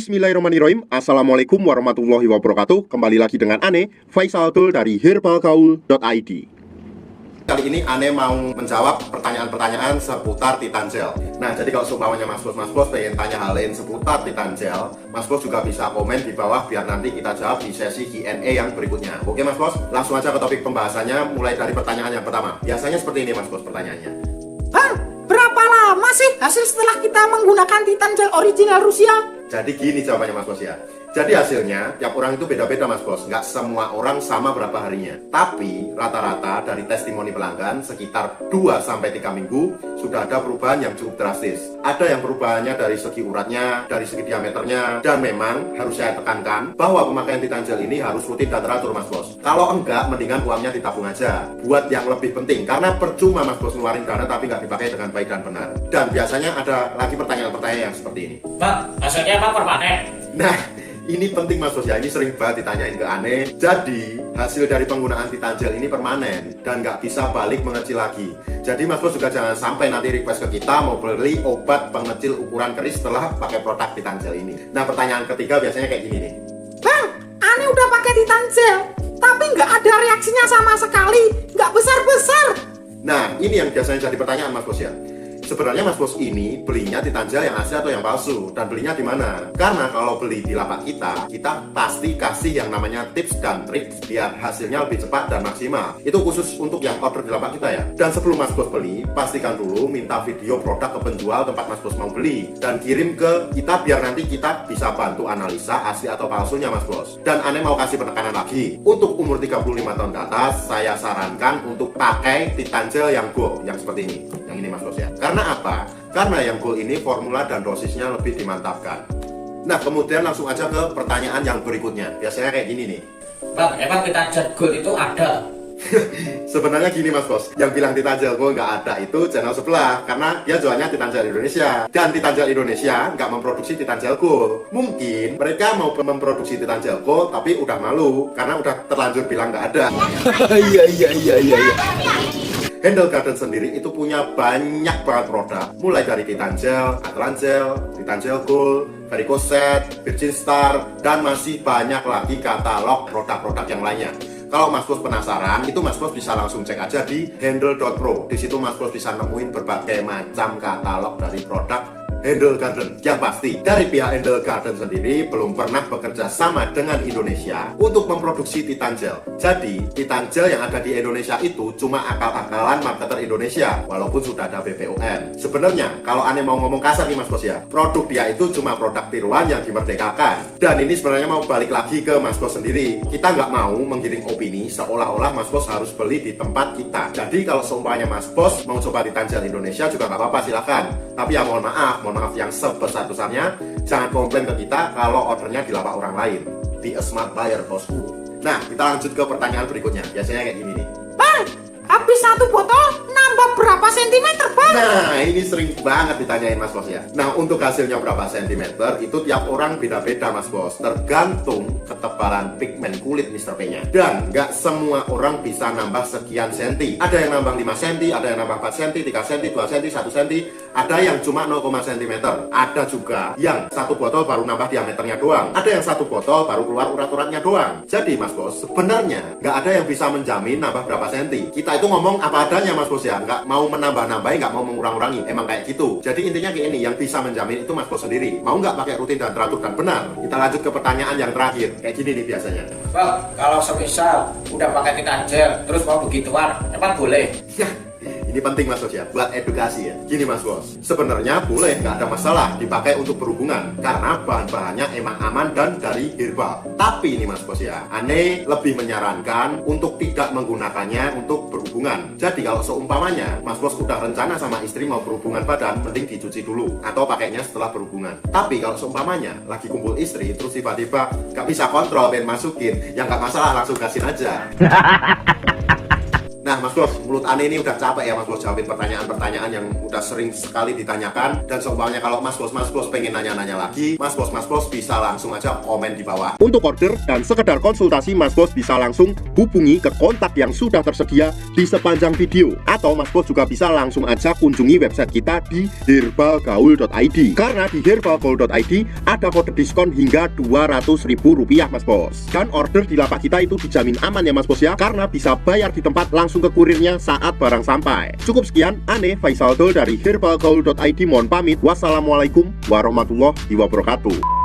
Bismillahirrahmanirrahim. Assalamualaikum warahmatullahi wabarakatuh. Kembali lagi dengan Ane, Faisal Tul dari herbalgaul.id. Kali ini Ane mau menjawab pertanyaan-pertanyaan seputar Titan Gel. Nah, jadi kalau seumpamanya Mas Bos pengen tanya hal lain seputar Titan Gel, Mas Bos juga bisa komen di bawah biar nanti kita jawab di sesi Q&A yang berikutnya. Oke Mas Bos, langsung aja ke topik pembahasannya, mulai dari pertanyaan yang pertama. Biasanya seperti ini Mas Bos pertanyaannya. Bang, berapa lama sih hasil setelah kita menggunakan Titan Gel original Rusia? Jadi gini jawabannya Mas Bos ya. Jadi hasilnya tiap orang itu beda-beda Mas Bos. Nggak semua orang sama berapa harinya. Tapi rata-rata dari testimoni pelanggan sekitar 2-3 minggu sudah ada perubahan yang cukup drastis. Ada yang perubahannya dari segi uratnya, dari segi diameternya. Dan memang harus saya tekankan bahwa pemakaian Titan Gel ini harus rutin dan teratur Mas Bos. Kalau enggak, mendingan uangnya ditabung aja buat yang lebih penting. Karena percuma Mas Bos ngeluarin dana tapi nggak dipakai dengan baik dan benar. Dan biasanya ada lagi pertanyaan-pertanyaan yang seperti ini. Bang, hasilnya apa permanen? Nah, ini penting Mas Bos ya, ini sering banget ditanyain ke Ane. Jadi, hasil dari penggunaan Titan Gel ini permanen dan nggak bisa balik mengecil lagi. Jadi Mas Bos juga jangan sampai nanti request ke kita mau beli obat pengecil ukuran keris setelah pakai produk Titan Gel ini. Nah, pertanyaan ketiga biasanya kayak gini nih. Bang, Ane udah pakai Titan Gel, tapi nggak ada reaksinya sama sekali, nggak besar-besar. Nah, ini yang biasanya jadi pertanyaan Mas Bos ya. Sebenarnya Mas Bos ini belinya Titan Gel yang asli atau yang palsu, dan belinya di mana? Karena kalau beli di lapak kita pasti kasih yang namanya tips dan trik biar hasilnya lebih cepat dan maksimal. Itu khusus untuk yang order di lapak kita ya. Dan sebelum Mas Bos beli, pastikan dulu minta video produk ke penjual tempat Mas Bos mau beli dan kirim ke kita biar nanti kita bisa bantu analisa asli atau palsunya Mas Bos. Dan Ane mau kasih penekanan lagi. Untuk umur 35 tahun ke atas, saya sarankan untuk pakai Titan Gel yang gold, yang seperti ini. Yang ini Mas Bos ya. Karena apa? Karena yang gold ini formula dan dosisnya lebih dimantapkan. Nah, kemudian langsung aja ke pertanyaan yang berikutnya. Biasanya kayak gini nih. Bang, emang Titan Gel Gold itu ada? Sebenarnya gini Mas Bos, yang bilang Titan Gel Gold nggak ada itu channel sebelah, karena dia jualnya Titan Gel Indonesia. Dan Titan Gel Indonesia nggak memproduksi Titan Gel Gold. Mungkin mereka mau memproduksi Titan Gel Gold, tapi udah malu karena udah terlanjur bilang nggak ada. Iya. Handle Garden sendiri itu punya banyak banget produk, mulai dari Titan Gel, Atlan Gel, Titan Gel Gold, Varicocet, Virgin Star, dan masih banyak lagi katalog produk-produk yang lainnya. Kalau Mas Bos penasaran, itu Mas Bos bisa langsung cek aja di handle.pro. Di situ Mas Bos bisa nemuin berbagai macam katalog dari produk Handle Garden. Yang pasti dari pihak Handle Garden sendiri belum pernah bekerja sama dengan Indonesia untuk memproduksi Titan Gel. Jadi Titan Gel yang ada di Indonesia itu cuma akal-akalan marketer Indonesia, walaupun sudah ada BPOM. Sebenarnya kalau Ane mau ngomong kasar nih Mas Bos ya, produk dia itu cuma produk tiruan yang dimerdekakan. Dan ini sebenarnya mau balik lagi ke Mas Bos sendiri. Kita nggak mau menggiring opini seolah-olah Mas Bos harus beli di tempat kita. Jadi kalau seumpamanya Mas Bos mau coba Titan Gel Indonesia juga nggak apa-apa, silakan. Tapi ya mohon maaf yang sebesar-besarnya, jangan komplain ke kita kalau ordernya di lapak orang lain. Be a smart buyer, bosku. Nah, kita lanjut ke pertanyaan berikutnya. Biasanya kayak gini nih. Bang, habis satu botol nambah berapa sentimeter, Bang? Nah, ini sering banget ditanyain Mas Bos ya. Nah, untuk hasilnya berapa sentimeter itu tiap orang beda-beda Mas Bos, tergantung ketebalan pigmen kulit Mr. P-nya. Dan nggak semua orang bisa nambah sekian senti. Ada yang nambah 5 senti, ada yang nambah 4 senti, 3 senti, 2 senti, 1 senti, ada yang cuma 0, cm. Ada juga yang satu botol baru nambah diameternya doang. Ada yang satu botol baru keluar urat-uratnya doang. Jadi Mas Bos, sebenarnya nggak ada yang bisa menjamin nambah berapa senti. Kita itu ngomong apa adanya Mas Bos ya, nggak mau menambah-nambahin, nggak mau mengurang-urangi. Emang kayak gitu. Jadi intinya kayak ini, yang bisa menjamin itu Mas Bos sendiri. Mau nggak pakai rutin dan teratur dan benar? Kita lanjut ke pertanyaan yang terakhir. Kayak gini nih biasanya. Bang, kalau semisal udah pakai Titan Gel terus mau begituan, emang boleh? Ini penting Mas Bos ya, buat edukasi ya. Gini Mas Bos, sebenarnya boleh, nggak ada masalah dipakai untuk berhubungan karena bahan-bahannya emang aman dan dari herbal. Tapi ini Mas Bos ya, Ane lebih menyarankan untuk tidak menggunakannya untuk berhubungan. Jadi kalau seumpamanya Mas Bos udah rencana sama istri mau berhubungan badan, mending dicuci dulu atau pakainya setelah berhubungan. Tapi kalau seumpamanya lagi kumpul istri terus tiba-tiba nggak bisa kontrol pengen masukin, ya nggak masalah, langsung gasin aja. Nah Mas Bos, mulut aneh ini udah capek ya Mas Bos jawabin pertanyaan-pertanyaan yang udah sering sekali ditanyakan. Dan seumpamanya kalau Mas Bos pengen nanya-nanya lagi, Mas Bos bisa langsung aja komen di bawah. Untuk order dan sekedar konsultasi, Mas Bos bisa langsung hubungi ke kontak yang sudah tersedia di sepanjang video. Atau Mas Bos juga bisa langsung aja kunjungi website kita di herbalgaul.id. Karena di herbalgaul.id ada kode diskon hingga Rp200.000 Mas Bos. Dan order di lapak kita itu dijamin aman ya Mas Bos ya, karena bisa bayar di tempat langsung ke kurirnya saat barang sampai. Cukup sekian, Ane Faisaldo dari herbalgaul.id mohon pamit. Wassalamualaikum warahmatullahi wabarakatuh.